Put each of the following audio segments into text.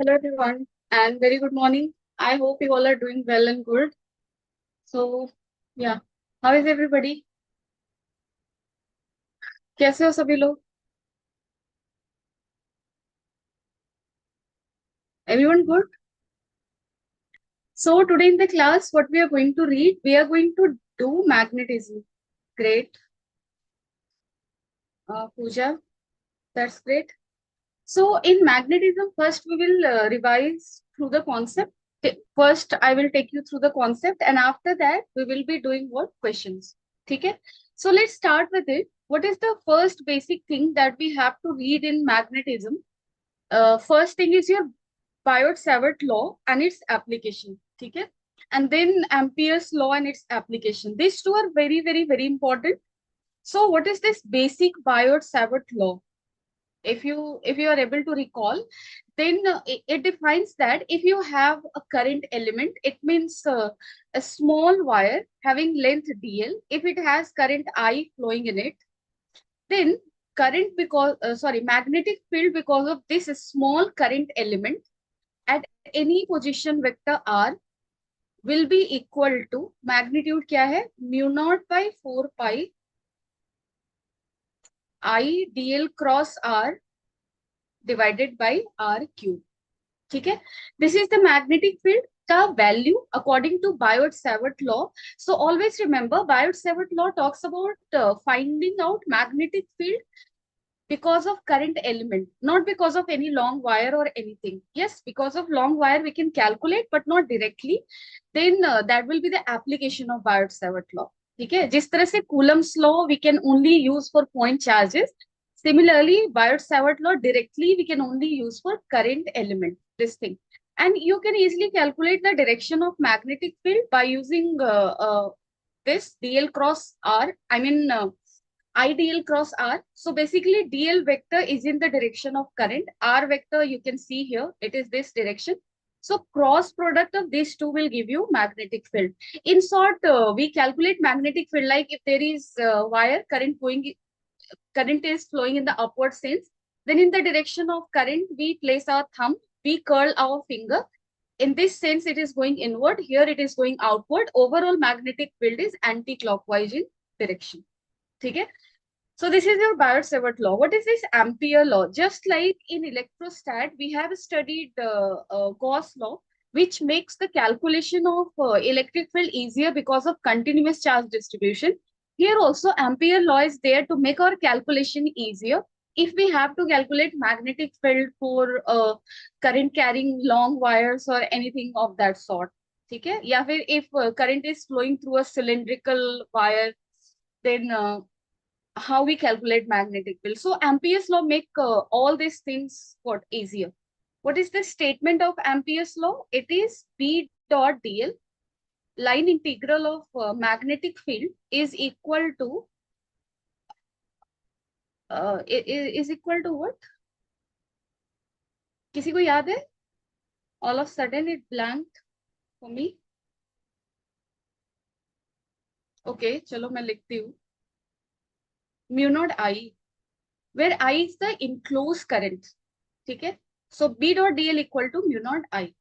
Hello everyone and very good morning. I hope you all are doing well and good. So yeah, how is everybody? कैसे हो सभी लोग? Everyone good? So today in the class, what we are going to read, we are going to do magnetism. Great, Pooja, that's great. So in magnetism, first we will revise through the concept. First, I will take you through the concept, and after that, we will be doing what questions. Okay? So let's start with it. What is the first basic thing that we have to read in magnetism? First thing is your Biot-Savart law and its application. Okay? And then Ampere's law and its application. These two are very, very, very important. So what is this basic Biot-Savart law? If you are able to recall, then it defines that if you have a current element, it means a small wire having length dl. If it has current I flowing in it, then current because magnetic field because of this small current element at any position vector r will be equal to magnitude क्या है mu naught by 4 pi I dl cross r divided by r cube. ठीक है, this is the magnetic field का value according to Biot-Savart law. So always remember, Biot-Savart law talks about finding out magnetic field because of current element, not because of any long wire or anything. Yes, because of long wire we can calculate, but not directly. Then that will be the application of Biot-Savart law. ठीक है, जिस तरह से Coulomb's law we can only use for point charges, similarly Biot-Savart law directly we can only use for current element, this thing. And you can easily calculate the direction of magnetic field by using this dl cross r, I dl cross r. So basically dl vector is in the direction of current. R vector you can see here, it is this direction. So cross product of these two will give you magnetic field. In short, we calculate magnetic field like if there is wire current is flowing in the upward sense, then in the direction of current we place our thumb, we curl our finger. In this sense it is going inward, here it is going outward. Overall magnetic field is anti-clockwise in direction. Okay? So this is your Biot-Savart law. What is this Ampere law? Just like in electrostat, we have studied Gauss law, which makes the calculation of electric field easier because of continuous charge distribution. Here also Ampere law is there to make our calculation easier. If we have to calculate magnetic field for current carrying long wires or anything of that sort. Okay? Yeah, if current is flowing through a cylindrical wire, then how we calculate magnetic field. So Ampere's law make all these things what easier. What is the statement of Ampere's law? It is B dot dl, line integral of magnetic field is equal to is equal to what? किसी को याद है? All of a sudden it blanked for me. Okay, चलो मैं लिखती हूँ. Mu naught I, where I is the enclosed current. ठीक है? So B dot dl equal to mu naught I.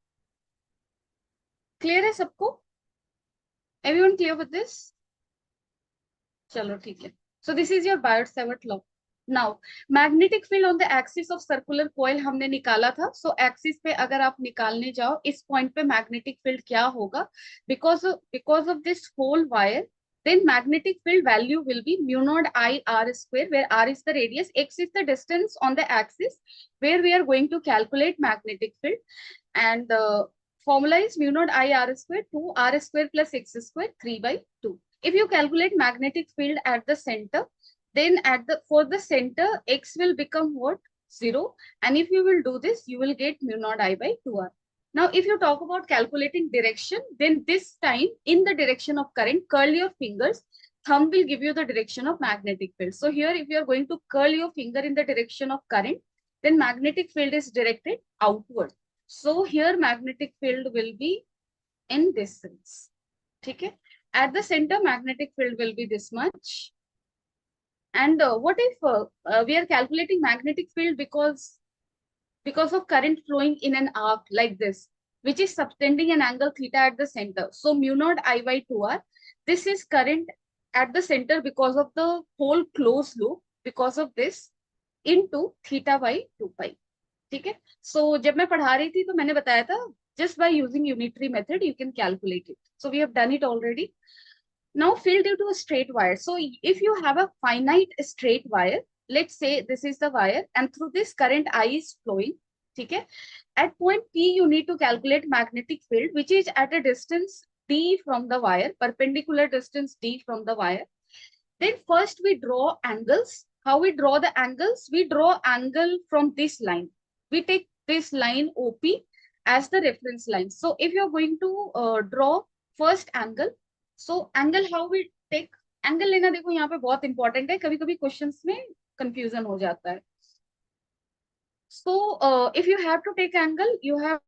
Clear है सबको? Everyone clear with this? चलो ठीक है. So this is your Biot-Savart law. Now, magnetic field on the axis of circular coil हमने निकाला था. So axis पे अगर आप निकालने जाओ, इस point पे magnetic field क्या होगा? Because of this whole wire, then magnetic field value will be mu naught I r square, where r is the radius, x is the distance on the axis where we are going to calculate magnetic field, and the formula is mu naught I r square 2 r square plus x square 3 by 2. If you calculate magnetic field at the center, then for the center x will become what? 0, and if you will do this, you will get mu naught I by 2r. Now, if you talk about calculating direction, then this time in the direction of current, curl your fingers. Thumb will give you the direction of magnetic field. So here, if you are going to curl your finger in the direction of current, then magnetic field is directed outward. So here magnetic field will be in this sense. Okay? At the center, magnetic field will be this much. And what if we are calculating magnetic field because because of current flowing in an arc like this, which is subtending an angle theta at the center. So mu naught I by 2r, this is current at the center because of the whole closed loop, because of this, into theta by 2 pi. ठीक है. So जब मैं पढ़ा रही थी तो मैंने बताया था, just by using unitary method you can calculate it. So we have done it already. Now field due to a straight wire. So if you have a finite straight wire, let's say this is the wire and through this current I is flowing. Okay. At point P, you need to calculate magnetic field, which is at a distance D from the wire, perpendicular distance D from the wire. Then first we draw angles. How we draw the angles? We draw angle from this line. We take this line OP as the reference line. So if you're going to draw first angle, so angle how we take, angle लेना देखो यहाँ पे बहुत important है, कभी कभी questions में confusion हो जाता है. So if you have to take angle, you have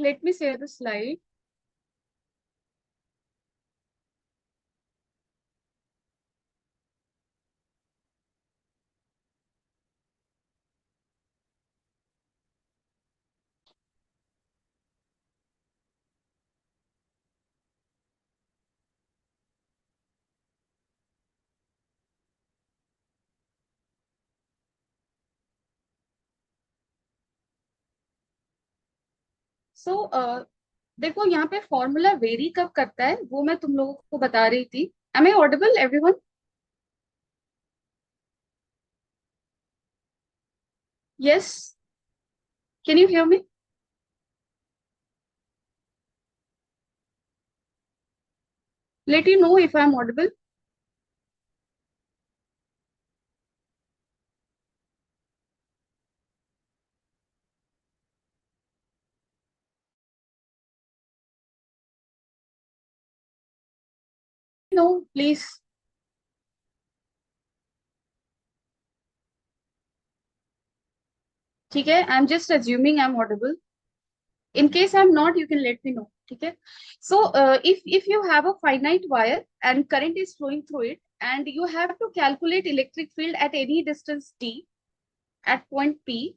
let me share the slide. So देखो यहाँ पे फॉर्मूला वेरी कब करता है वो मैं तुम लोगों को बता रही थी. Am I audible, everyone? Yes. Can you hear me? Let you know if I'm audible. No, please. ठीक है. I'm just assuming I'm audible. In case I'm not, you can let me know. ठीक है. So if you have a finite wire and current is flowing through it, and you have to calculate electric field at any distance t at point P,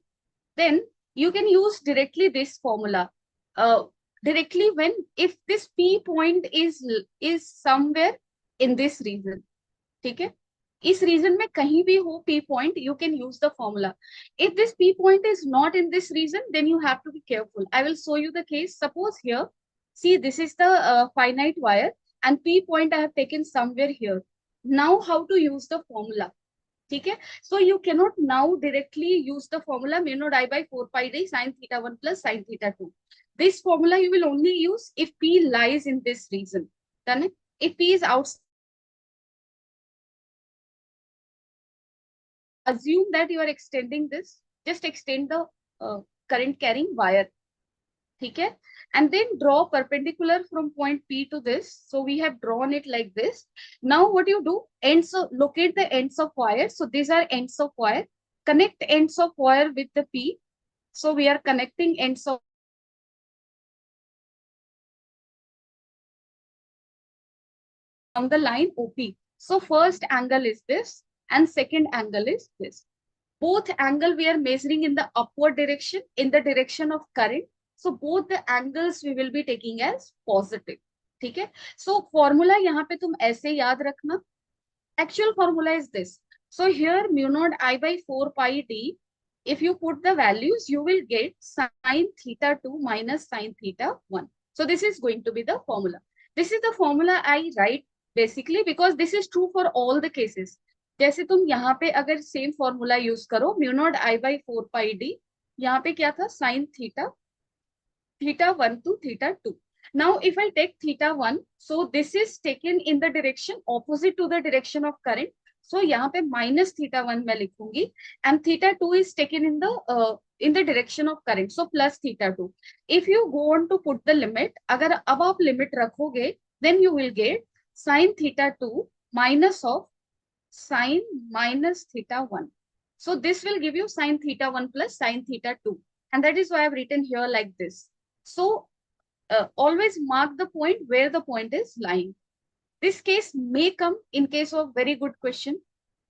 then you can use directly this formula. Uh, Directly when if this P point is somewhere in this region. ठीक है. इस reason में कहीं भी हो P point, you can use the formula. If this P point is not in this region, then you have to be careful. I will show you the case. Suppose here, see, this is the finite wire and P point I have taken somewhere here. Now how to use the formula? ठीक है. So you cannot now directly use the formula mu naught I by 4 pi d sin theta 1 plus sin theta 2. This formula you will only use if P lies in this region. Done it? If P is outside assume that you are extending this, just extend the current carrying wire. Okay, and then draw perpendicular from point P to this. So we have drawn it like this. Now what you do, ends of, locate the ends of wire. So these are ends of wire. Connect ends of wire with the P. So we are connecting ends of on the line OP. So first angle is this and second angle is this. Both angle we are measuring in the upward direction, in the direction of current. So both the angles we will be taking as positive. ठीक है? So formula यहाँ पे तुम ऐसे याद रखना. Actual formula is this. So here mu naught I by 4 pi d. If you put the values, you will get sine theta 2 minus sine theta 1. So this is going to be the formula. This is the formula I write basically because this is true for all the cases. जैसे तुम यहाँ पे अगर same formula use करो mu not I by 4 pi D, यहाँ पे क्या था sine theta theta 1 to theta 2. Now if I take theta 1, so this is taken in the direction opposite to the direction of current. So यहाँ पे minus theta 1 मैं लिखूंगी and theta 2 is taken in the direction of current. So plus theta 2. If you go on to put the limit, अगर अब आप limit रखोगे, then you will get sin theta 2 minus of sin minus theta 1. So this will give you sin theta 1 plus sin theta 2. And that is why I've written here like this. So always mark the point where the point is lying. This case may come in case of very good question.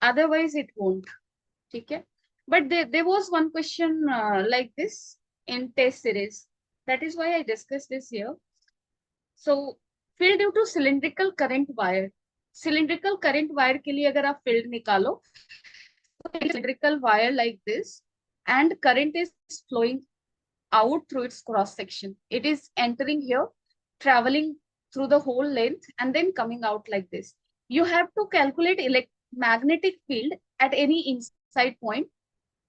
Otherwise, it won't. Okay? But there was one question like this in test series. That is why I discussed this here. So field due to cylindrical current wire. Cylindrical current wire के लिए अगर आप field निकालो, cylindrical wire like this, and current is flowing out through its cross section. It is entering here, traveling through the whole length and then coming out like this. You have to calculate magnetic field at any inside point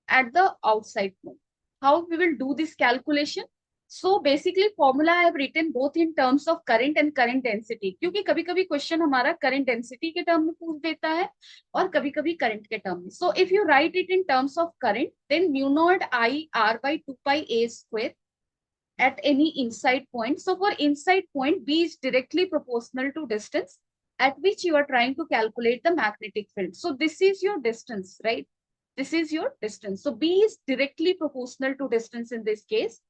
at the outside point. How we will do this calculation? So basically formula I have written both in terms of current and current density. क्योंकि कभी-कभी question हमारा current density के term में पूछ देता है और कभी-कभी current के term में. So if you write it in terms of current, then mu naught I R by 2 pi A square at any inside point. So for inside point, B is directly proportional to distance at which you are trying to calculate the magnetic field. So this is your distance, right? This is your distance. So B is directly proportional to distance in this case.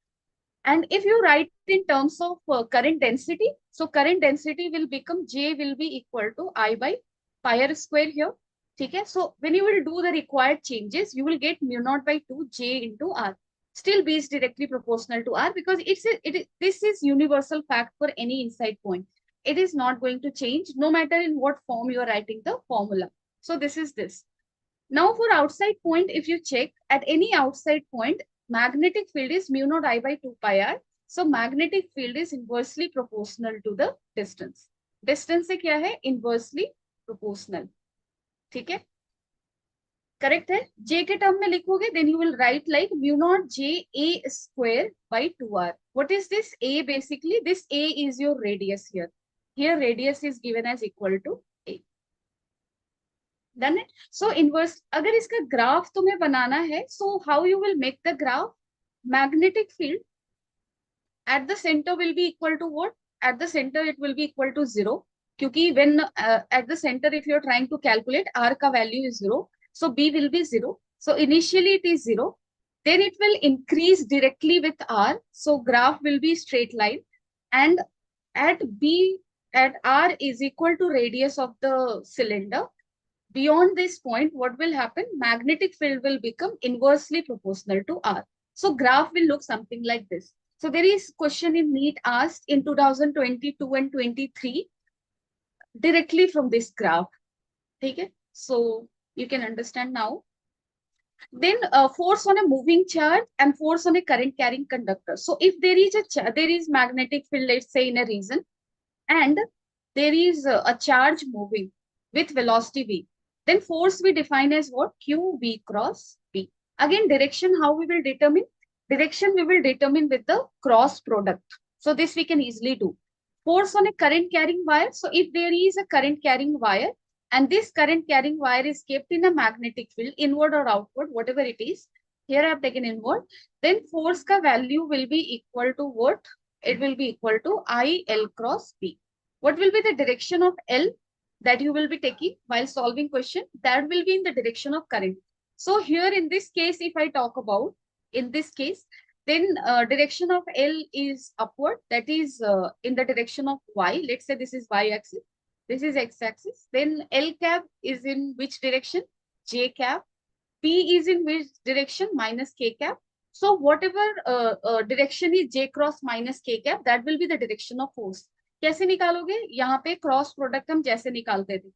And if you write in terms of current density, so current density will become J will be equal to I by pi r square here. Okay? So when you will do the required changes, you will get mu naught by 2 J into R. Still B is directly proportional to R because this is universal fact for any inside point. It is not going to change no matter in what form you are writing the formula. So this is this. Now for outside point, if you check at any outside point, magnetic field is mu naught I by 2 pi r. So magnetic field is inversely proportional to the distance. Distance से क्या है? Inversely proportional. ठीक है? Correct है? J के term में लिखोगे, then you will write like mu naught J A square by 2r. What is this? A basically, this A is your radius here. Here radius is given as equal to A. Done it? So inverse, अगर इसका graph तुम्हें बनाना है, so how you will make the graph? Magnetic field at the center will be equal to what? At the center it will be equal to 0. क्योंकि when at the center if you are trying to calculate R का value is 0, so B will be 0. So initially it is 0. Then it will increase directly with R. So graph will be straight line. And at R is equal to radius of the cylinder. Beyond this point, what will happen? Magnetic field will become inversely proportional to R. So graph will look something like this. So there is question in NEET asked in 2022 and 23 directly from this graph. Okay? So you can understand now. Then force on a moving charge and force on a current carrying conductor. So if there is magnetic field, let's say in a region, and there is a charge moving with velocity v, then force we define as what? Q V cross B. Again, direction, how we will determine? Direction we will determine with the cross product. So this we can easily do. Force on a current carrying wire. So if there is a current carrying wire and this current carrying wire is kept in a magnetic field, inward or outward, whatever it is. Here I have taken inward. Then force ka value will be equal to what? It will be equal to I L cross B. What will be the direction of L that you will be taking while solving question? That will be in the direction of current. So here in this case, if I talk about in this case, then direction of L is upward, that is in the direction of Y. Let's say this is Y axis, this is X axis. Then L cap is in which direction? J cap. P is in which direction? Minus K cap. So whatever direction is J cross minus K cap, that will be the direction of force. कैसे निकालोगे? यहाँ पे cross product हम जैसे निकालते थे,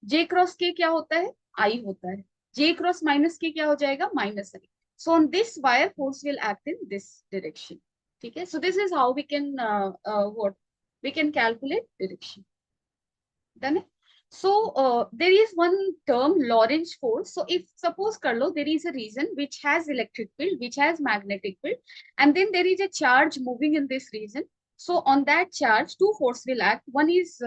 J cross K क्या होता है? I होता है. J क्रॉस माइनस K क्या हो जाएगा? Minus I. So on this wire, force will act in this direction. ठीक है? So this is how we can we can calculate direction. Done. So there is one term, Lorentz force. So if suppose Karlo, there is a region which has electric field, which has magnetic field, and then there is a charge moving in this region. So on that charge, two force will act. One is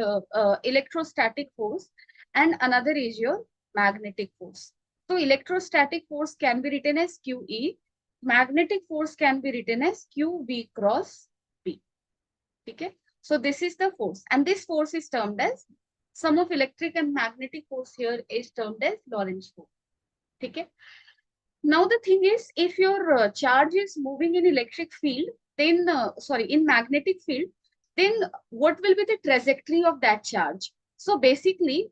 electrostatic force, and another is your magnetic force. So electrostatic force can be written as QE. Magnetic force can be written as QV cross B. Okay. So this is the force, and this force is termed as sum of electric and magnetic force here is termed as Lorentz force. Okay. Now the thing is, if your charge is moving in electric field, then in magnetic field, then what will be the trajectory of that charge? So basically,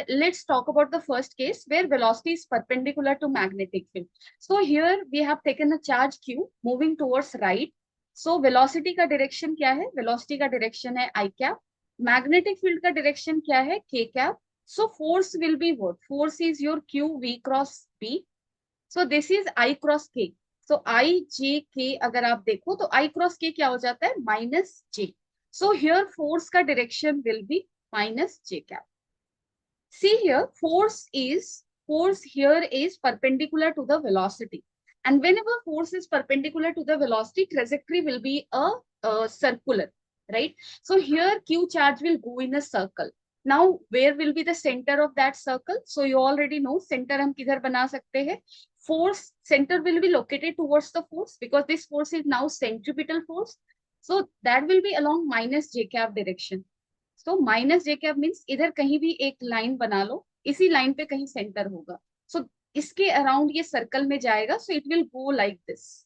let's talk about the first case where velocity is perpendicular to magnetic field. So here we have taken a charge Q moving towards right. So velocity का direction क्या है? Velocity का direction है I cap. Magnetic field का direction क्या है? K cap. So force will be what? Force is your Q V cross B. So this is I cross K. So I J K अगर आप देखो तो I cross K क्या हो जाता है? Minus J. So here force का direction will be minus J cap. See here, force here is perpendicular to the velocity. And whenever force is perpendicular to the velocity, trajectory will be a circular, right? So here Q charge will go in a circle. Now, where will be the center of that circle? So you already know center हम किधर बना सकते हैं? Force center will be located towards the force because this force is now centripetal force. So that will be along minus J cap direction. So minus J cap means इधर कहीं भी एक line बना लो, इसी लाइन पे कहीं centre होगा. So इसके अराउंड ये सर्कल में जाएगा. So it will go like this.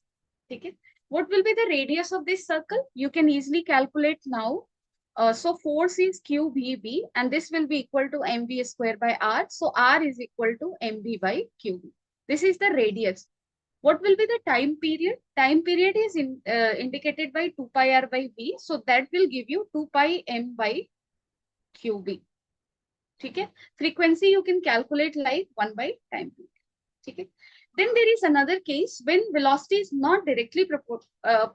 ठीक है? What will be the radius of this circle? You can easily calculate now. So force is QVB and this will be equal to mv square by r. So r is equal to mv by qb. This is the radius. What will be the time period? Time period is indicated by 2 pi r by b. So that will give you 2 pi m by qb. ठीक है? Frequency you can calculate like 1 by time period. ठीक है? Then there is another case when velocity is not directly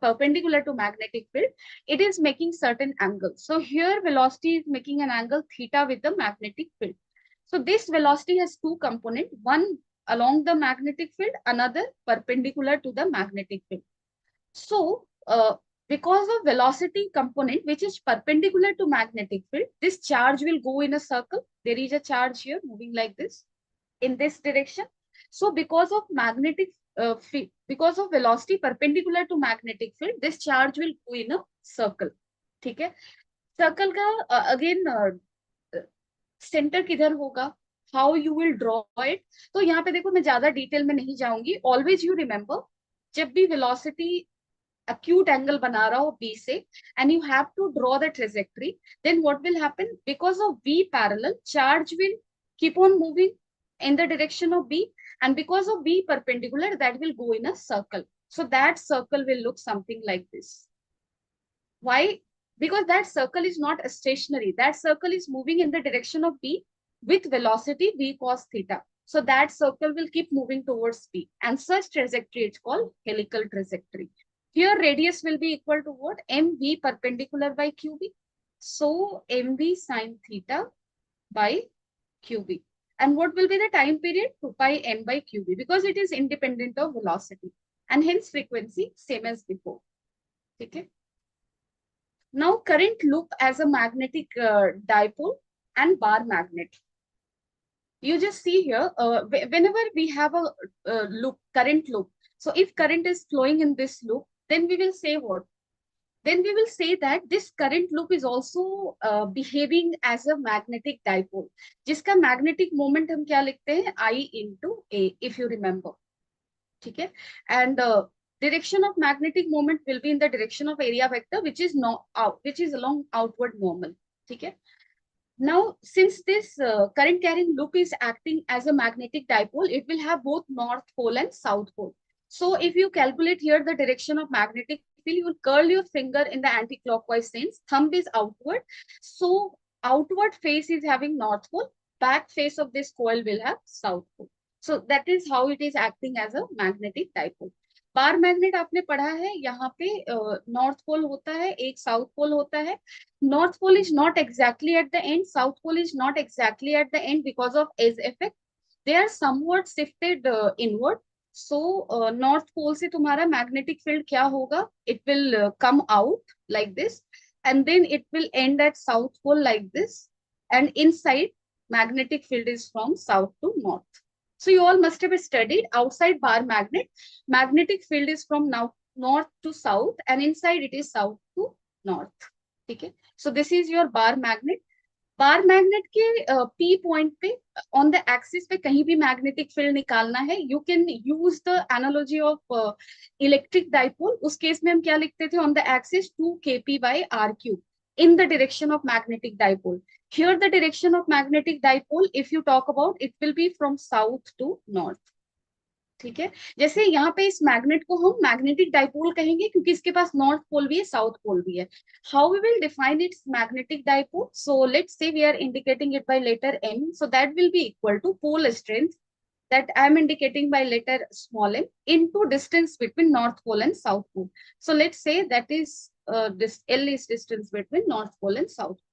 perpendicular to magnetic field, it is making certain angles. So here velocity is making an angle theta with the magnetic field. So this velocity has two components, one along the magnetic field, another perpendicular to the magnetic field. So because of velocity component, which is perpendicular to magnetic field, this charge will go in a circle. There is a charge here moving like this in this direction. So because of magnetic because of velocity perpendicular to magnetic field, this charge will go in a circle. ठीक है? Circle का again center किधर होगा? How you will draw it? तो यहाँ पे देखो मैं ज्यादा डिटेल में नहीं जाऊंगी. Always you remember, जब भी velocity acute angle बना रहा हो B से and you have to draw the trajectory, then what will happen? Because of V parallel, charge will keep on moving in the direction of B, and because of B perpendicular, that will go in a circle. So that circle will look something like this. Why? Because that circle is not stationary. That circle is moving in the direction of B with velocity V cos theta. So that circle will keep moving towards B, and such trajectory is called helical trajectory. Here radius will be equal to what? MV perpendicular by QB. So MV sine theta by QB. And what will be the time period? 2 pi m by QB, because it is independent of velocity. And hence frequency same as before. Okay. Now current loop as a magnetic dipole and bar magnet. You just see here, whenever we have a loop, current loop. So if current is flowing in this loop, then we will say what? Then we will say that this current loop is also behaving as a magnetic dipole. जिसका magnetic moment हम क्या लिखते हैं? I into A, if you remember. ठीक है? And direction of magnetic moment will be in the direction of area vector, which is not out, which is along outward normal. ठीक है? Now, since this current carrying loop is acting as a magnetic dipole, it will have both north pole and south pole. So if you calculate here the direction of magnetic field, you will curl your finger in the anti-clockwise sense. Thumb is outward. So outward face is having north pole. Back face of this coil will have south pole. So that is how it is acting as a magnetic dipole. Bar magnet आपने पढ़ा है, यहाँ पे north pole होता है, एक south pole होता है. North pole is not exactly at the end, south pole is not exactly at the end because of edge effect. They are somewhat shifted inward. So north pole से तुम्हारा magnetic field क्या होगा? It will come out like this, and then it will end at south pole like this, and inside magnetic field is from south to north. So you all must have studied outside bar magnet, magnetic field is from now north to south, and inside it is south to north. ठीक है? So this is your bar magnet. Bar magnet के P point पे on the axis पे कहीं भी magnetic field निकालना है, you can use the analogy of electric dipole. उस केस में हम क्या लिखते थे? On the axis 2kp by r cube in the direction of magnetic dipole. Here the direction of magnetic dipole, if you talk about, it will be from south to north. ठीक है? जैसे यहाँ पे इस मैग्नेट को हम magnetic dipole कहेंगे क्योंकि इसके पास नॉर्थ पोल भी है, साउथ पोल भी है. How we will define its magnetic dipole? So let's say we are indicating it by letter m, so that will be equal to pole strength that I am indicating by letter small m into distance between north pole and south pole. So let's say that is this L is distance between north pole and south pole.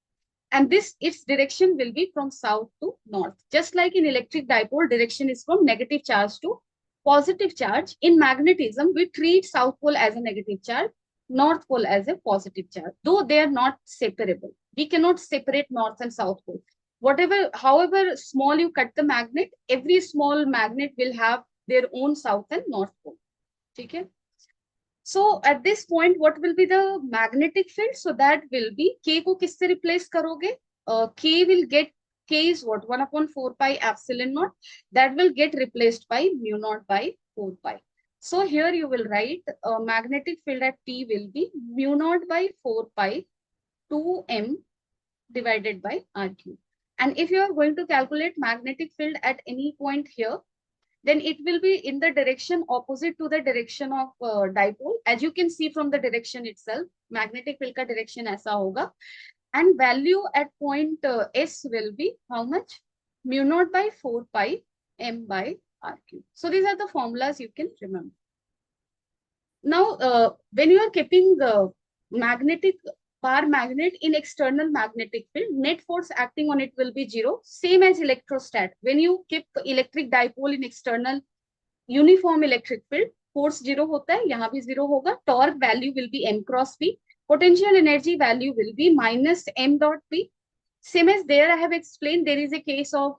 And this, its direction will be from south to north. Just like in electric dipole, direction is from negative charge to positive charge. In magnetism, we treat south pole as a negative charge, north pole as a positive charge, though they are not separable. We cannot separate north and south pole. Whatever, however small you cut the magnet, every small magnet will have their own south and north pole. Okay? So at this point, what will be the magnetic field? So that will be K को किससे replace करोगे? K will get, K is what? 1 upon 4 pi epsilon naught. That will get replaced by mu naught by 4 pi. So here you will write magnetic field at P will be mu naught by 4 pi 2m divided by r cube. And if you are going to calculate magnetic field at any point here, then it will be in the direction opposite to the direction of dipole. As you can see from the direction itself, magnetic field ka direction aisa hoga. And value at point S will be how much? Mu naught by 4 pi m by r cube. So these are the formulas you can remember. Now, when you are keeping the magnetic bar magnet in external magnetic field, net force acting on it will be 0, same as electrostat. When you keep electric dipole in external uniform electric field, force 0 hota hai, yahan bhi 0 hoga. Torque value will be m cross p. Potential energy value will be minus m dot p. Same as there I have explained, there is a case of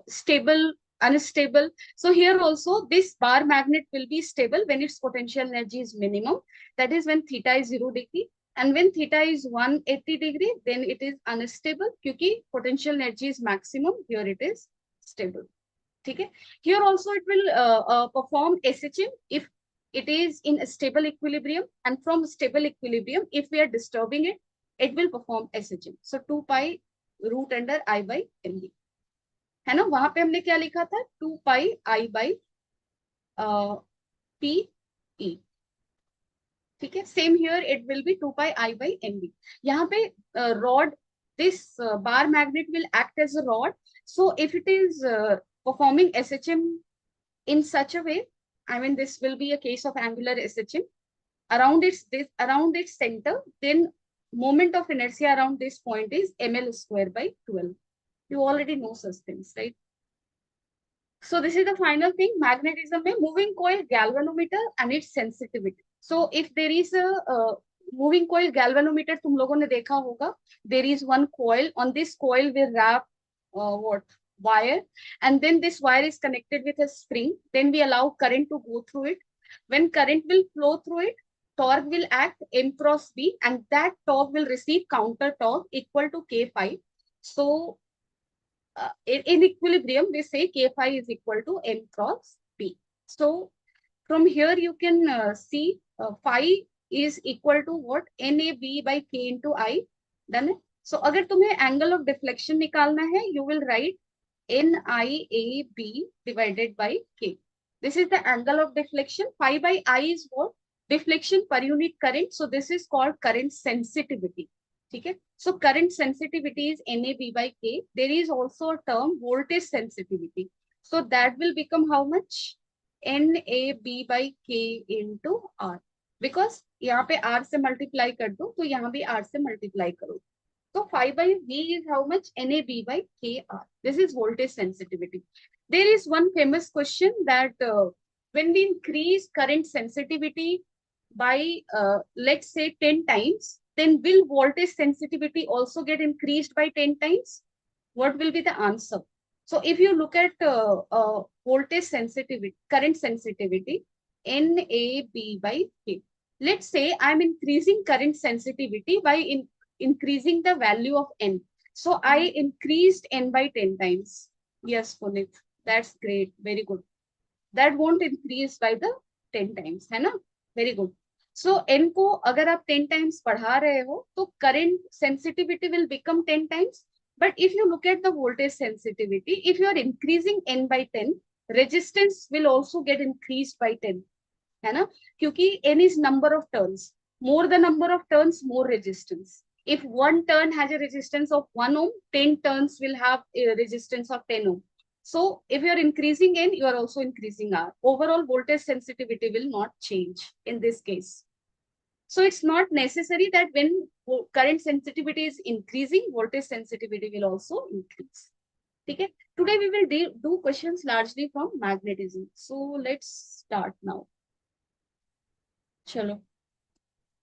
stable, unstable. So here also this bar magnet will be stable when its potential energy is minimum. That is when theta is 0 degree. And when theta is 180 degree, then it is unstable because potential energy is maximum. Here it is stable. Okay? Here also it will perform SHM if it is in a stable equilibrium, and from stable equilibrium, if we are disturbing it, it will perform SHM. So 2 pi root under I by mb. है ना? वहां पे हमने क्या लिखा था? 2 pi I by p e. ठीक है? Same here it will be 2 pi I by mb. यहाँ पे rod, this bar magnet will act as a rod. So if it is performing SHM in such a way, I mean this will be a case of angular SHM around its center, then moment of inertia around this point is ml square by 12. You already know such things, right? So this is the final thing. Magnetism में moving coil galvanometer and its sensitivity. So if there is a moving coil galvanometer, तुम लोगों ने देखा होगा. There is one coil. On this coil we wrap what? wire, and then this wire is connected with a spring. Then we allow current to go through it. When current will flow through it, torque will act M cross B, and that torque will receive counter torque equal to K phi. So in equilibrium, we say K phi is equal to M cross B. So from here you can see phi is equal to what? NAB by K into I. Done है? So अगर तुम्हें angle of deflection निकालना है, you will write NIAB divided by K. This is the angle of deflection. Phi by I is what? Deflection per unit current. So this is called current sensitivity. Okay. So current sensitivity is NAB by K. There is also a term voltage sensitivity. So that will become how much? NAB by K into R. Because यहाँ पे R से multiply कर दो, तो यहाँ भी R से multiply करो. So phi by V is how much? NAB by KR. This is voltage sensitivity. There is one famous question that when we increase current sensitivity by let's say 10 times, then will voltage sensitivity also get increased by 10 times? What will be the answer? So if you look at voltage sensitivity, current sensitivity, NAB by K. Let's say I'm increasing current sensitivity by increasing the value of N. So I increased N by 10 times. Yes, Punit, that's great. Very good. That won't increase by the 10 times, है ना? Very good. So N को अगर आप 10 times बढ़ा रहे हो, तो current sensitivity will become 10 times. But if you look at the voltage sensitivity, if you are increasing N by 10, resistance will also get increased by 10. है ना? क्योंकि N is number of turns. More the number of turns, more resistance. If one turn has a resistance of 1 ohm, 10 turns will have a resistance of 10 ohm. So if you are increasing N, you are also increasing R. Overall voltage sensitivity will not change in this case. So it's not necessary that when current sensitivity is increasing, voltage sensitivity will also increase. Okay? Today we will do questions largely from magnetism. So let's start now. Chalo.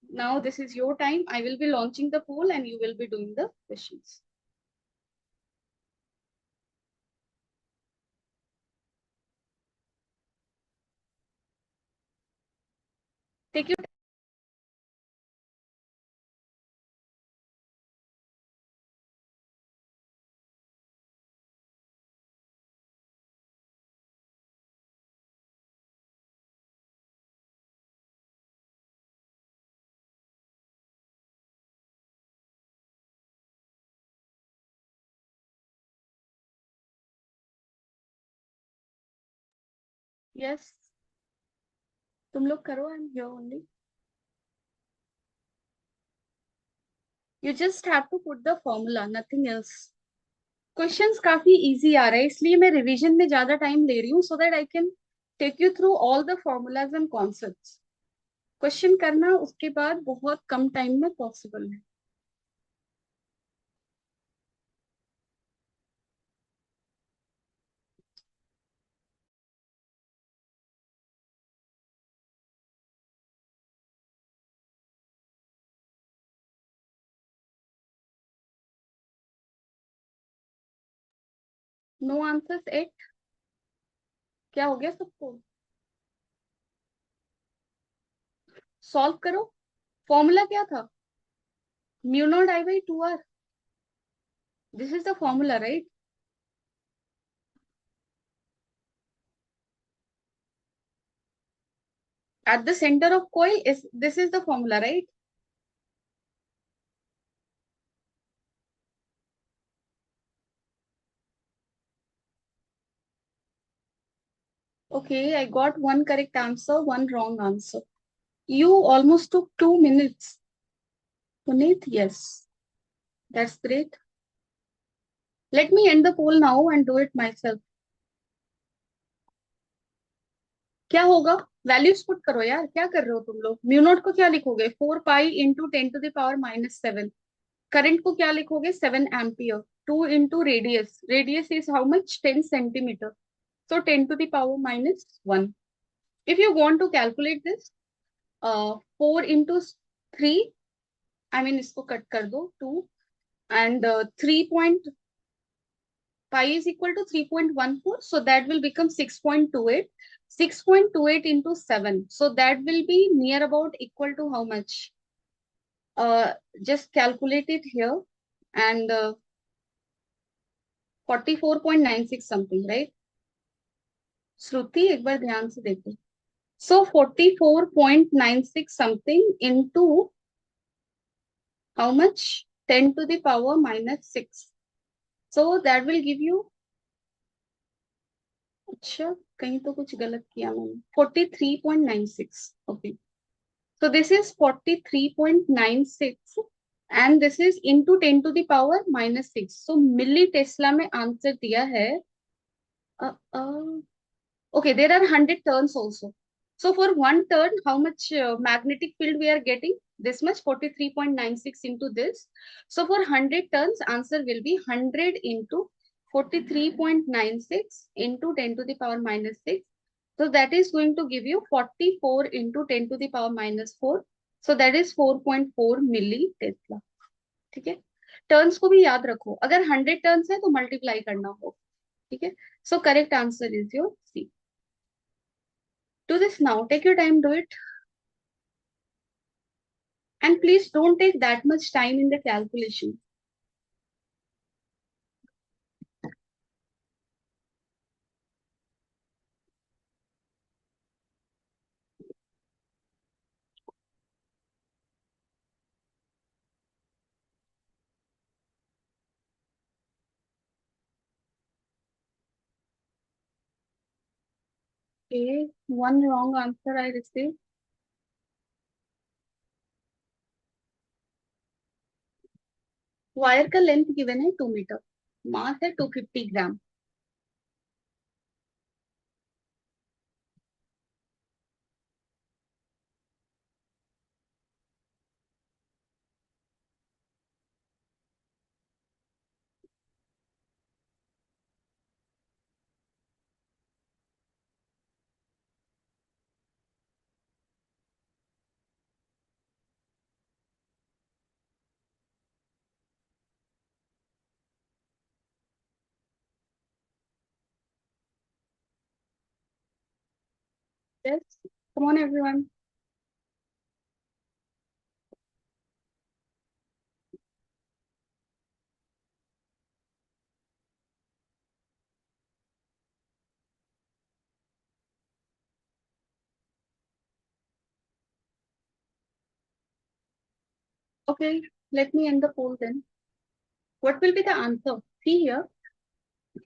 Now this is your time. I will be launching the poll and you will be doing the questions. Take your time. Yes. तुम लोग करो, I'm here only. You just have to put the formula, nothing else. Questions काफी easy आ रहे हैं, इसलिए मैं revision में ज्यादा time ले रही हूँ so that I can take you through all the formulas and concepts. Question करना उसके बाद बहुत कम time में possible है. No answers yet. क्या हो गया सबको? Solve करो. Formula क्या था? Mu naught I by 2R. This is the formula, right? At the center of coil is this is the formula, right? Okay, I got one correct answer, one wrong answer. You almost took 2 minutes. Puneet, yes. That's great. Let me end the poll now and do it myself. क्या होगा? Values put करो यार, क्या कर रहे हो तुम लोग? म्यू नॉट को क्या लिखोगे? 4 pi into 10 to the power -7. Current को क्या लिखोगे? 7 ampere. 2 into radius. Radius is how much? 10 centimetre. So 10 to the power -1. If you want to calculate this, 4 into 3, I mean इसको कट कर दो 2 and 3. pi is equal to 3.14, so that will become 6.28. 6.28 into 7, so that will be near about equal to how much? Just calculate it here, and 44.96 something, right? श्रुति एक बार ध्यान से देखो. So 44.96 something into how much? 10 to the power minus 6. So that will give you, अच्छा कहीं तो कुछ गलत किया मैंने, 43.96. Okay. So this is 43.96 and this is into 10 to the power minus 6. So milli Tesla में आंसर दिया है. Okay, there are 100 turns also. So for one turn, how much magnetic field we are getting? This much, 43.96 into this. So for 100 turns, answer will be 100 into 43.96 into 10 to the power minus 6. So that is going to give you 44 into 10 to the power minus 4. So that is 4.4 milli Tesla. ठीक है? Turns को भी याद रखो. अगर 100 turns है तो multiply करना हो. ठीक है? So correct answer is your C. Do this now. Take your time, do it. And please don't take that much time in the calculation. Okay, one wrong answer I received. Wire का length given है 2 metre, मास है 250 ग्राम. Yes, come on everyone. Okay, let me end the poll then. What will be the answer? See here,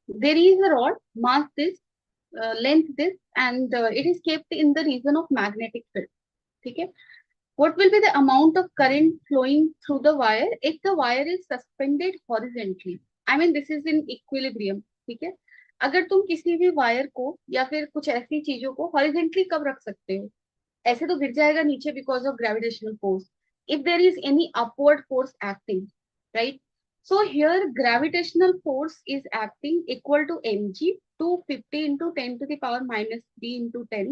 there is a rod, mass this, length this, and it is kept in the region of magnetic field. Okay. What will be the amount of current flowing through the wire if the wire is suspended horizontally? I mean, this is in equilibrium. ठीक है? अगर तुम किसी भी wire को या फिर कुछ ऐसी चीजों को हॉरिजेंटली कब रख सकते हो? ऐसे तो गिर जाएगा नीचे because of gravitational force. If there is any upward force acting, right? So here gravitational force is acting equal to mg, 250 into 10 to the power minus 3 into 10.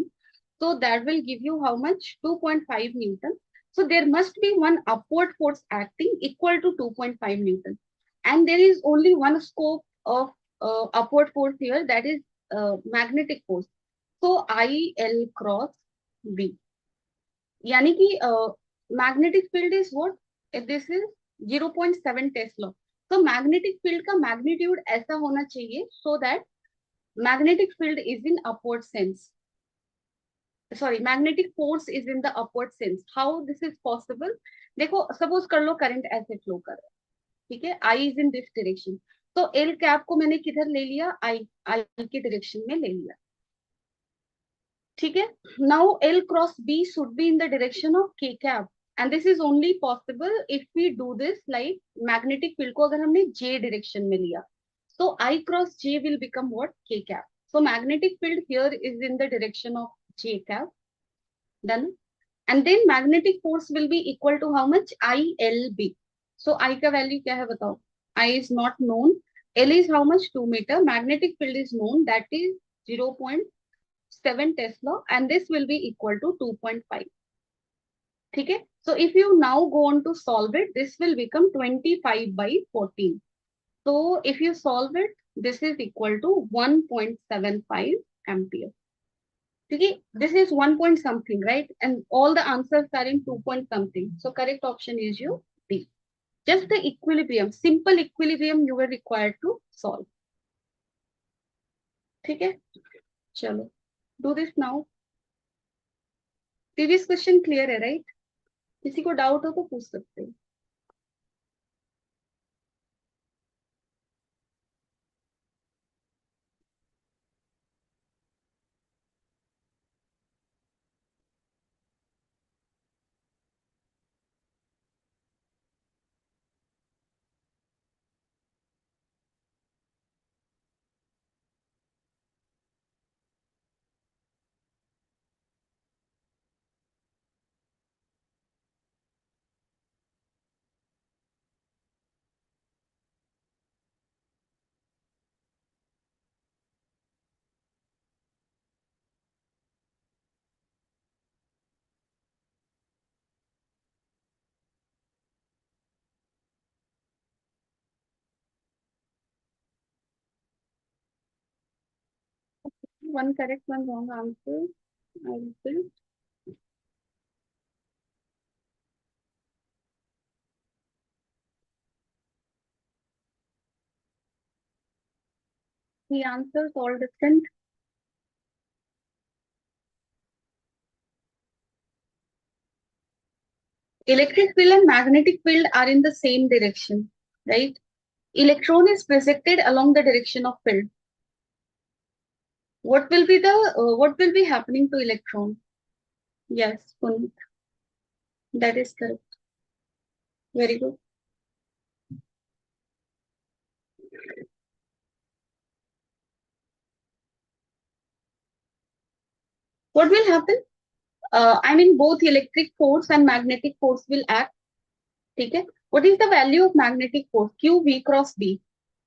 So that will give you how much? 2.5 Newton. So there must be one upward force acting equal to 2.5 Newton. And there is only one scope of upward force here, that is magnetic force. So IL cross B. यानी कि magnetic field is what? This is 0.7 Tesla. तो magnetic field का magnitude ऐसा होना चाहिए so that magnetic field is in upward sense. Sorry, magnetic force is in the upward sense. How this is possible? देखो, suppose कर लो current ऐसे flow कर रहा है, ठीक है, I is in this direction. तो एल कैप को मैंने किधर ले लिया? आई आई के डायरेक्शन में ले लिया. ठीक है. Now L cross B should be in the direction of K cap. And this is only possible if we do this like magnetic field को अगर हमने जे डायरेक्शन में लिया, so I cross J will become what? K cap. So magnetic field here is in the direction of J cap. Done. And then magnetic force will be equal to how much? ILB. So I का value क्या है बताओ? I is not known. L is how much? 2 meter. Magnetic field is known, that is 0.7 Tesla, and this will be equal to 2.5. ठीक है. So if you now go on to solve it, this will become 25 by 14. So if you solve it, this is equal to 1.75 ampere. Okay, this is 1 point something, right? And all the answers are in 2 point something. So correct option is your B. Just the equilibrium, simple equilibrium you were required to solve. ठीक है, चलो do this now. Previous question clear है, right? किसी को doubt हो तो पूछ सकते हो. One correct, one wrong answer. I will. The answers all different. Electric field and magnetic field are in the same direction, right? Electron is projected along the direction of field. What will be the what will be happening to electron? Yes, Puneet, that is correct. Very good. What will happen? I mean, both electric force and magnetic force will act. Okay. What is the value of magnetic force? Q V cross B.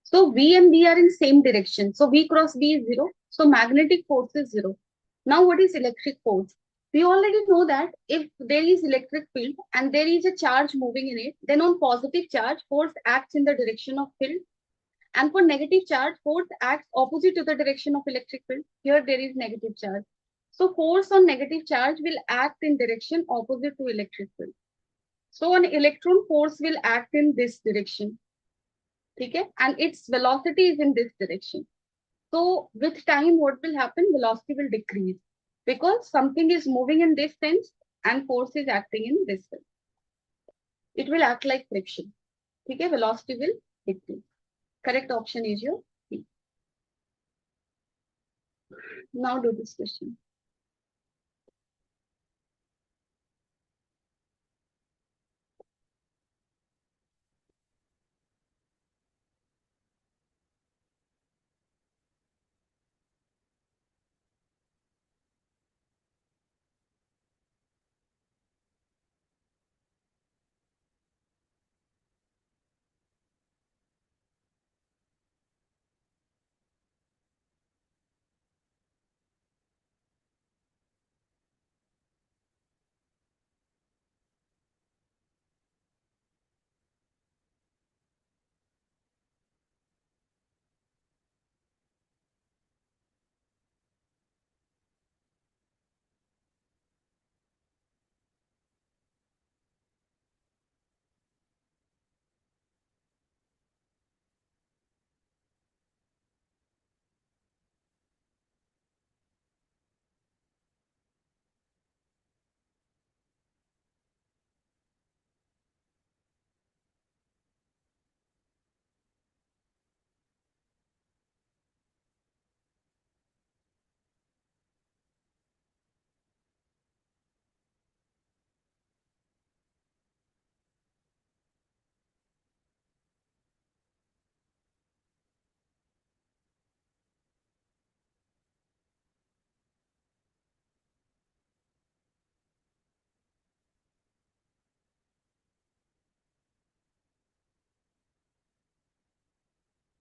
So V and B are in same direction. So V cross B is 0. So magnetic force is 0. Now what is electric force? We already know that if there is electric field and there is a charge moving in it, then on positive charge, force acts in the direction of field. And for negative charge, force acts opposite to the direction of electric field. Here there is negative charge. So force on negative charge will act in direction opposite to electric field. So an electron force will act in this direction. Okay? And its velocity is in this direction. So with time, what will happen? Velocity will decrease because something is moving in this sense and force is acting in this sense. It will act like friction. Okay? Velocity will decrease. Correct option is your B. Now do this question.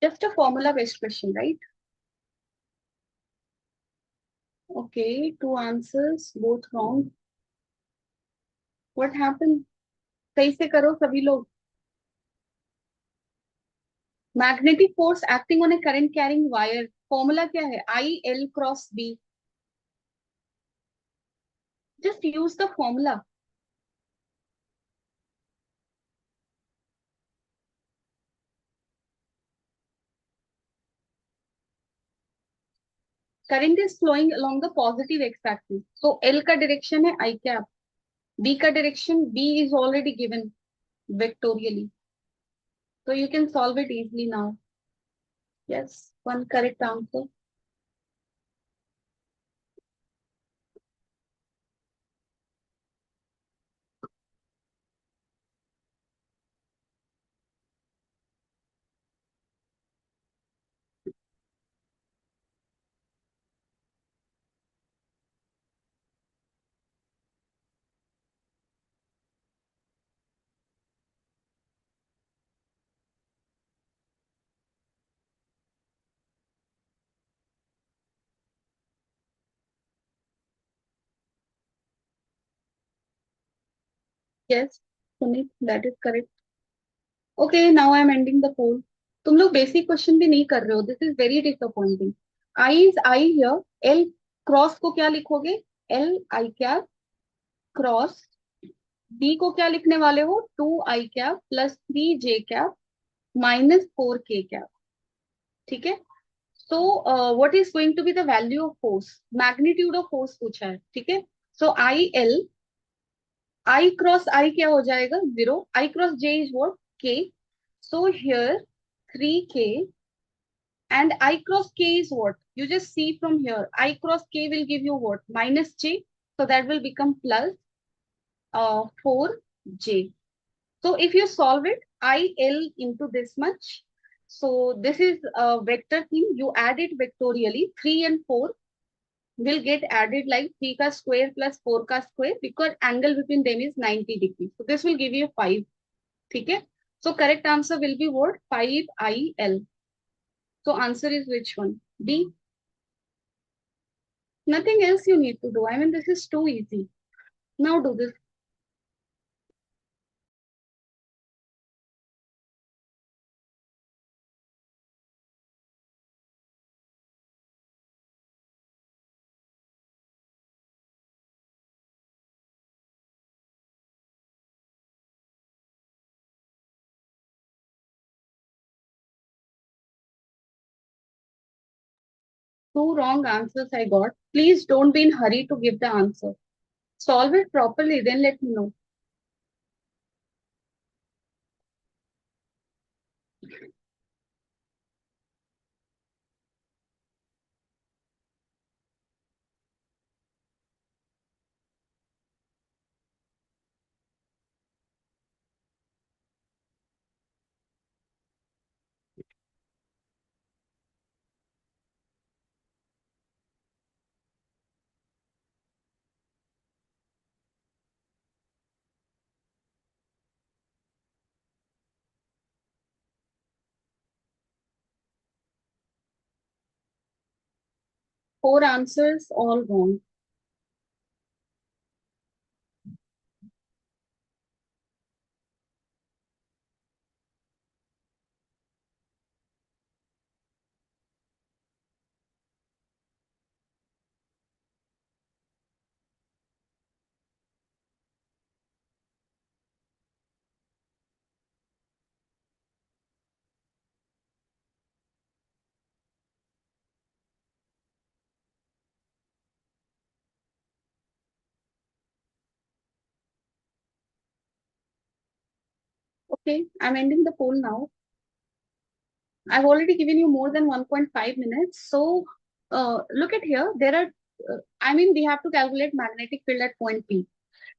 Just a formula based question, right? Okay, two answers, both wrong. What happened? सही से करो सभी लोग. Magnetic force acting on a current carrying wire, formula क्या है? I L cross B. Just use the formula. Current is flowing along the positive X axis, तो L का direction है आई कैप, बी का direction B is already given vectorially, so you can solve it easily now. Yes, one correct answer. Yes, Sunit, that is correct. Okay, now I am ending the poll. तुम लोग basic question भी नहीं कर रहे हो, this is very disappointing. I is I here, L cross को क्या लिखोगे? L I cap cross, B को क्या लिखने वाले हो? 2 i cap plus 3 j cap minus 4 k cap. ठीक है. So what is going to be the value of force? Magnitude of force पूछा है. ठीक है. So I L, I cross I क्या हो जाएगा? 0. I cross J is what? K. So here 3K and I cross K is what? You just see from here. I cross K will give you what? Minus J. So that will become plus 4J. So if you solve it, IL into this much. So this is a vector thing. You add it vectorially. 3 and 4 will get added like 3 ka square plus 4 ka square because angle between them is 90 degrees. So this will give you 5. ठीक है. So correct answer will be what? 5IL. So answer is which one? D. Nothing else you need to do. I mean, this is too easy. Now do this. Two wrong answers I got. Please don't be in hurry to give the answer. Solve it properly, then let me know. Four answers, all wrong. Okay, I'm ending the poll now. I've already given you more than 1.5 minutes. So look at here. There are, I mean, we have to calculate magnetic field at point P.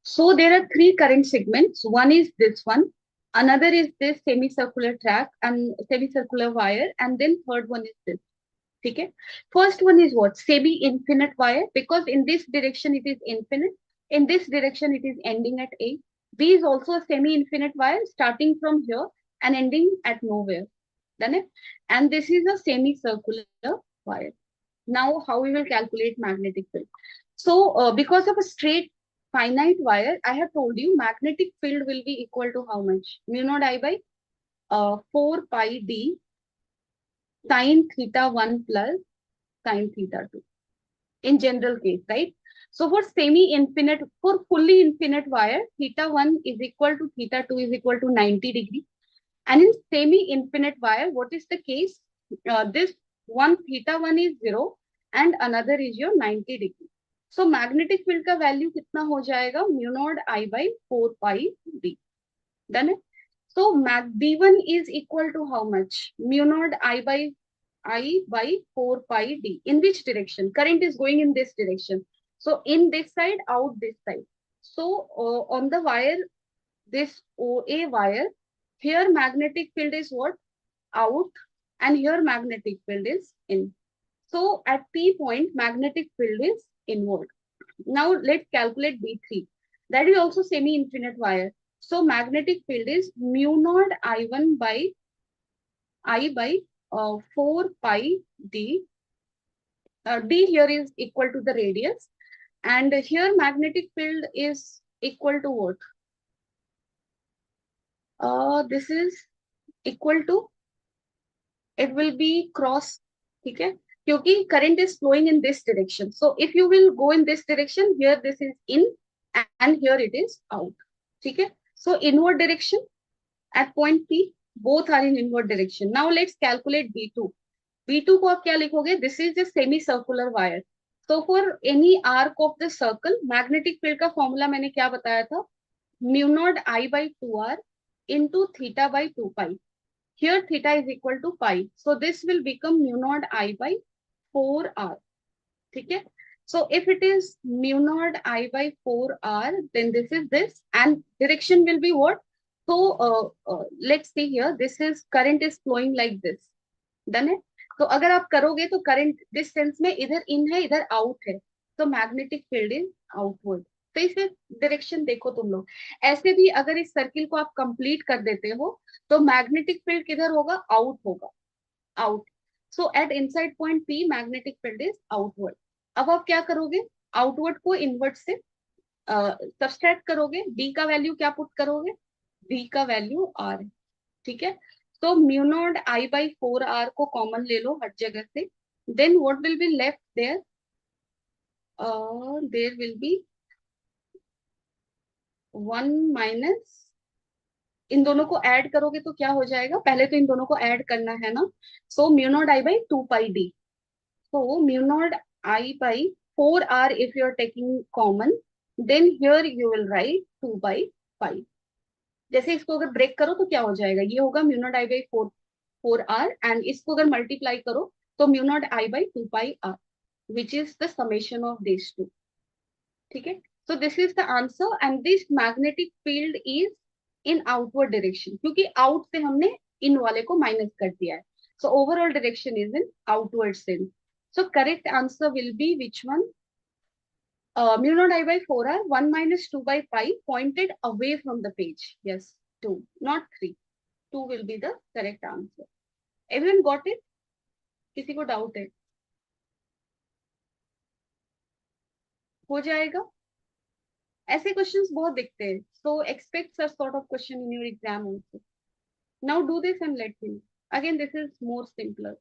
So there are three current segments. One is this one, another is this semicircular track and semicircular wire, and then third one is this. Okay. First one is what? Semi-infinite wire, because in this direction it is infinite. In this direction it is ending at A. B is also a semi-infinite wire starting from here and ending at nowhere. Done it? And this is a semicircular wire. Now, how we will calculate magnetic field? So, because of a straight finite wire, I have told you magnetic field will be equal to how much? Mu naught I by 4 pi d sin theta 1 plus sin theta 2 in general case, right? So for semi-infinite, for fully infinite wire, theta 1 is equal to theta 2 is equal to 90 degree. And in semi-infinite wire, what is the case? This one theta 1 is 0 and another is your 90 degree. So magnetic field का value कितना हो जाएगा? Mu naught I by 4 pi d. Done it? So mag B1 is equal to how much? Mu naught I by 4 pi d. In which direction? Current is going in this direction. So in this side, out this side. So on the wire, this OA wire, here magnetic field is what? Out, and here magnetic field is in. So at P point, magnetic field is inward. Now let's calculate B3. That is also semi-infinite wire. So magnetic field is mu naught I1 by I by 4 pi d. D here is equal to the radius, and here magnetic field is equal to what? This is equal to, it will be cross, okay? Because current is flowing in this direction. So if you will go in this direction, here this is in and here it is out, okay? So inward direction at point P, both are in inward direction. Now let's calculate B2. B2 को आप क्या लिखोगे? This is the semi-circular wire. So for any arc of the circle, magnetic field का formula मैंने क्या बताया था? Mu naught I by 2r into theta by 2 pi. Here theta is equal to pi. So this will become mu naught I by 4r. Okay? So if it is mu naught I by 4r, then this is this, and direction will be what? So let's see here. This is current is flowing like this. Done है? तो अगर आप करोगे तो current this sense में इधर इन है, इधर आउट है, तो मैग्नेटिक फील्ड इज आउटवर्ड. तो इसे डायरेक्शन देखो तुम लोग. ऐसे भी अगर इस सर्किल को आप कंप्लीट कर देते हो तो मैग्नेटिक फील्ड किधर होगा? आउट होगा, out. So at inside point P magnetic field is outward. अब आप क्या करोगे? आउटवर्ड को इनवर्ड से सब्सट्रैक्ट करोगे. डी का वैल्यू क्या पुट करोगे? डी का वैल्यू आर है, ठीक है. तो mu not I by 4r को कॉमन ले लो हर जगह से. Then what will be left there? There will be 1 minus, इन दोनों को ऐड करोगे तो क्या हो जाएगा? पहले तो इन दोनों को ऐड करना है ना. So mu not I by 2 pi D. So mu not I by 4r if you are taking common, then here you will write 2 by 5. जैसे इसको अगर ब्रेक करो तो क्या हो जाएगा? ये होगा mu not I by 4r, and इसको अगर मल्टीप्लाई करो तो mu not I by 2 pi r, which is the summation of these two. ठीक है. So this is the answer, and this magnetic field is in outward direction क्योंकि out से हमने in वाले को माइनस कर दिया है. So overall direction is in outward sense. So correct answer will be which one? Mu naught I by 4r, 1 minus 2 by pi pointed away from the page. Yes, 2, not 3. 2 will be the correct answer. Everyone got it? किसी को doubt है? हो जाएगा. ऐसे questions बहुत दिखते हैं. So expect such sort of question in your exam also. Now do this and let me know. Again, this is more simpler.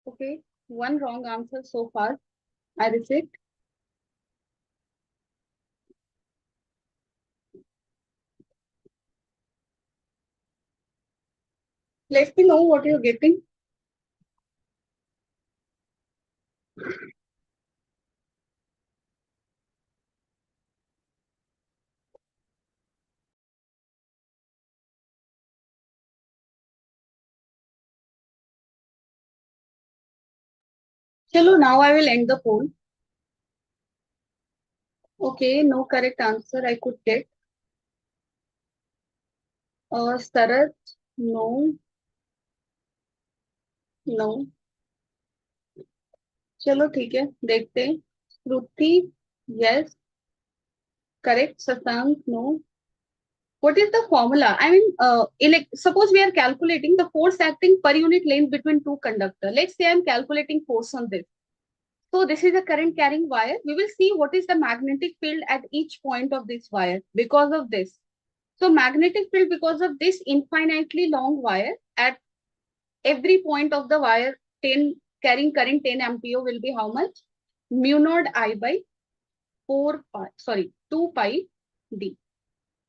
Okay. One wrong answer so far. I repeat. Let me know what you're getting. Chalo, now I will end the poll. Okay, no correct answer I could get. Sarat, no, no. चलो ठीक है, देखते हैं. श्रुति, yes, correct. Sasank, no. What is the formula? I mean, suppose we are calculating the force acting per unit length between two conductors. Let's say I'm calculating force on this. So this is a current carrying wire. We will see what is the magnetic field at each point of this wire because of this. So magnetic field because of this infinitely long wire at every point of the wire 10 carrying current 10 ampere will be how much? Mu naught I by 2 pi d,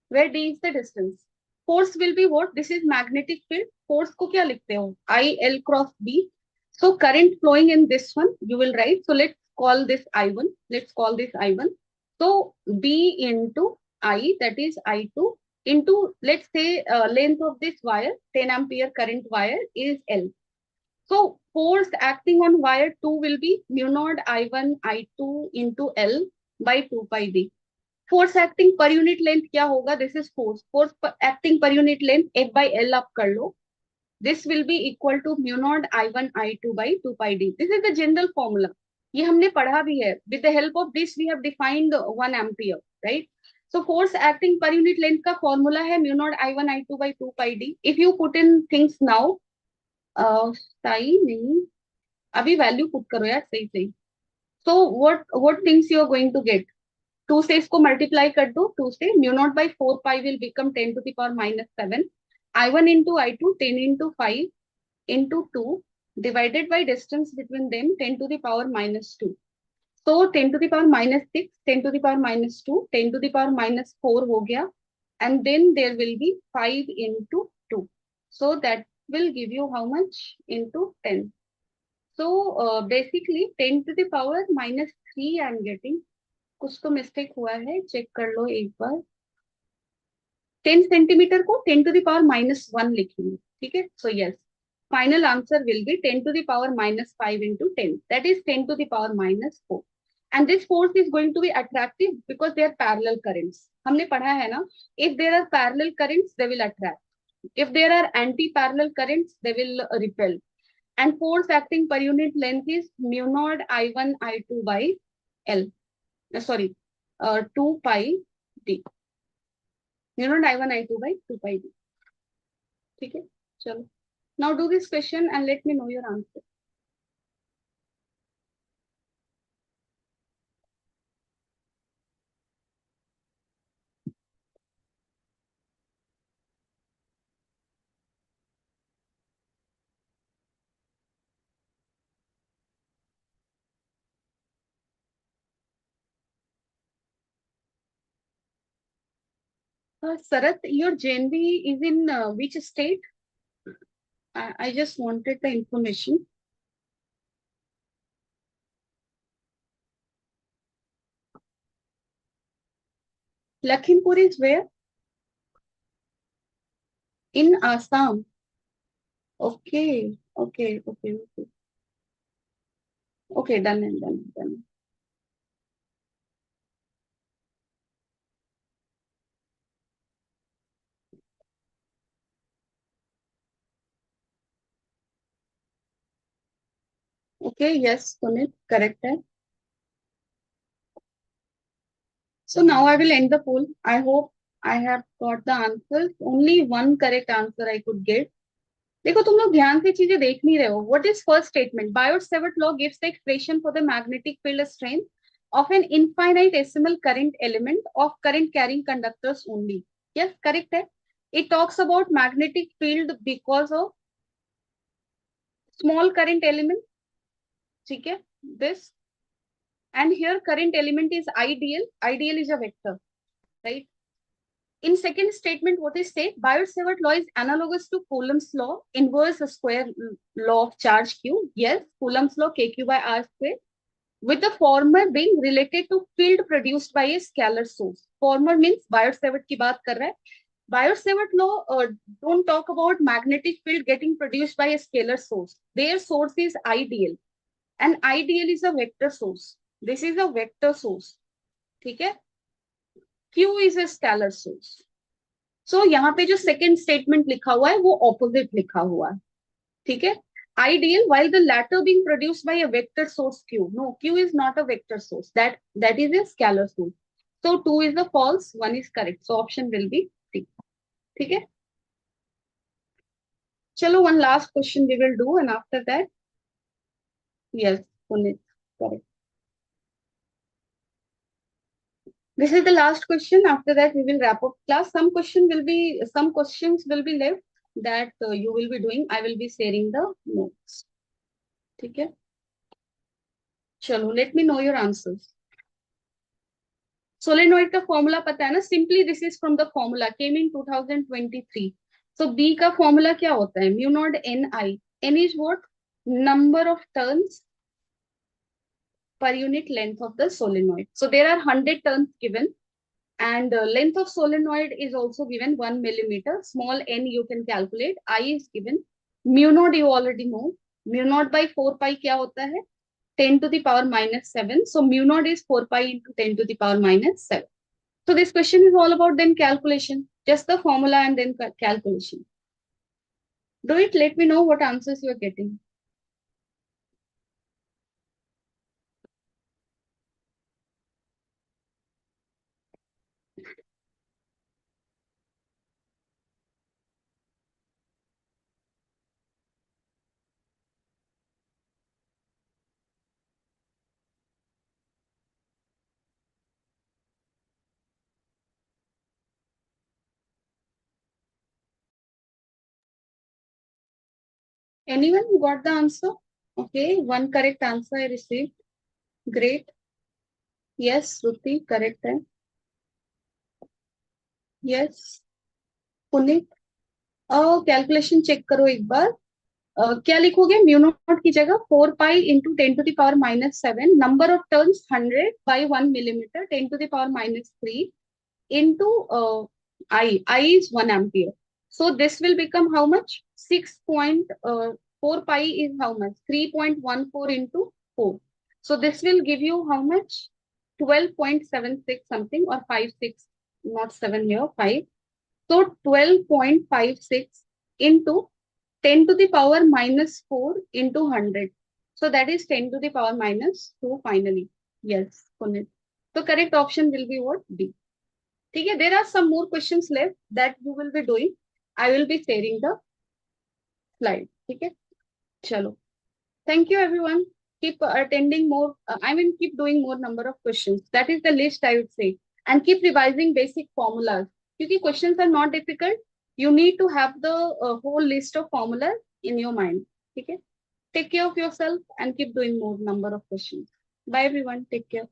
where d is the distance. Force will be what? This is magnetic field. Force को क्या लिखते हो? I L cross B. So current flowing in this one, you will write. So let's call this I1. Let's call this I1. So B into I, that is I2, into, let's say, length of this wire, 10 ampere current wire is L. So force acting on wire 2 will be mu naught I1 I2 into L by 2 pi d. Force acting per unit length क्या होगा? This is force. Force acting per unit length F by L आप कर लो. This will be equal to mu naught I1 I2 by 2 pi d. This is the general formula. ये हमने पढ़ा भी है. With the help of this, we have defined 1 ampere, right? So force acting per unit length का formula है mu naught I1 I2 by 2 pi d. If you put in things now, सही नहीं, अभी वैल्यू पुट करो यार सही सही. So what things you are going to get? 2 से इसको मल्टीप्लाई कर दो. 2 से mu naught by 4 pi will become 10 to the power minus 7. I1 into I2 10 into 5 into 2 divided by distance between them 10 to the power minus 2. So 10 to the power minus 6, 10 to the power minus 2, 10 to the power minus 4 हो गया. And then there will be 5 into 2. So that will give you how much into 10. So basically 10 to the power minus 3 I am getting. कुछ तो mistake हुआ है, check कर लो एक बार. 10 centimetre को 10 to the power minus 1 लिखेंगे. ठीक है. So yes, final answer will be 10 to the power minus 5 into 10. That is 10 to the power minus 4. And this force is going to be attractive because they are parallel currents. हमने पढ़ा है ना, if there are parallel currents they will attract, if there are anti-parallel currents they will repel. And force acting per unit length is mu naught I1 I2 by L. 2 pi d. You know I1 I2 by 2 pi d. ठीक है. चलो. Now do this question and let me know your answer. Sarat, your JNB is in which state? I just wanted the information. Lakhimpur is where? In Assam. Okay, okay, okay, okay. Okay, done and done, done. Okay, yes, Sunit, correct है. So now I will end the poll. I hope I have got the answers. Only one correct answer I could get. देखो तुम लोग ध्यान से चीजें देख नहीं रहे हो. What is first statement? Biot-Savart law gives the expression for the magnetic field strength of an infinitesimal current element of current carrying conductors only. Yes, correct है. It talks about magnetic field because of small current element. ठीक है, this, and here current element is ideal. Ideal is a vector, right? In second statement, what is said? Biot-Savart law is analogous to Coulomb's law, inverse square law of charge Q. Yes, Coulomb's law KQ by R square, with the former being related to field produced by a scalar source. Former means Biot-Savart की बात कर रहा है. Biot-Savart law don't talk about magnetic field getting produced by a scalar source. Their source is ideal, and ideal is a vector source. This is a vector source. ठीक है? Q is a scalar source. So यहाँ पे जो second statement लिखा हुआ है वो opposite लिखा हुआ है. ठीक है? Ideal, while the latter being produced by a vector source Q. No, Q is not a vector source. That is a scalar source. So 2 is the false, 1 is correct. So option will be C. ठीक है? चलो, one last question we will do, and after that, yes, Punit, correct. This is the last question. After that, we will wrap up class. Some questions will be left that you will be doing. I will be sharing the notes. ठीक है? चलो, let me know your answers. Solenoid का formula पता है ना? Simply this is from the formula came in 2023. So B का formula क्या होता है? Mu naught Ni. N is what? Number of turns per unit length of the solenoid. So there are 100 turns given, and length of solenoid is also given 1 millimeter. Small n you can calculate. I is given. Mu naught you already know. Mu naught by 4 pi क्या होता है? 10 to the power minus 7. So mu naught is 4 pi into 10 to the power minus 7. So this question is all about then calculation. Just the formula and then calculation. Do it. Let me know what answers you are getting. Anyone got the answer? Okay, one correct answer I received. Great. Yes, Shruti, correct है. Yes, Puneet. Calculation check करो एक बार. क्या लिखोगे? Mu naught की जगह 4 pi into 10 to the power minus 7. Number of turns 100 by 1 millimeter 10 to the power minus 3 into I is 1 ampere. So this will become how much? 6.4 pi is how much? 3.14 into 4. So this will give you how much? 12.76 something, or 56, not 7 here, 5. So 12.56 into 10 to the power minus 4 into 100. So that is 10 to the power minus 2 finally. Yes, Punit. So correct option will be what? B. ठीक है? There are some more questions left that you will be doing. I will be sharing the slide. ठीक है? चलो. Thank you everyone. Keep attending more. Keep doing more number of questions. That is the list I would say. And keep revising basic formulas. Because questions are not difficult. You need to have the whole list of formulas in your mind. Okay? Take care of yourself and keep doing more number of questions. Bye everyone. Take care.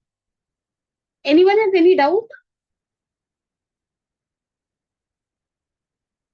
Anyone has any doubt?